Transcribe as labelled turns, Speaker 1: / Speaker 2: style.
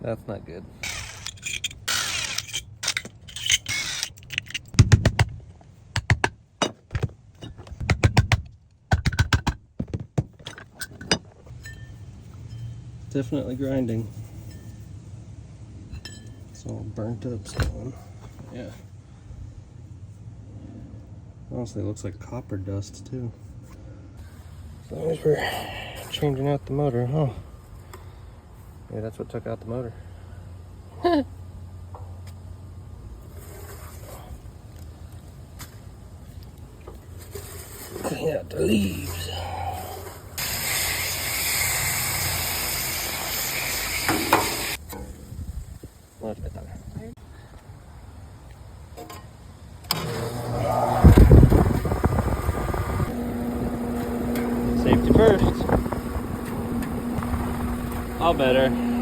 Speaker 1: That's not good. Definitely grinding. It's all burnt up stone. Yeah. Honestly, it looks like copper dust too. As long as we're changing out the motor, huh? Yeah, that's what took out the motor. Clean out the leaves. Much better. Safety first. All better.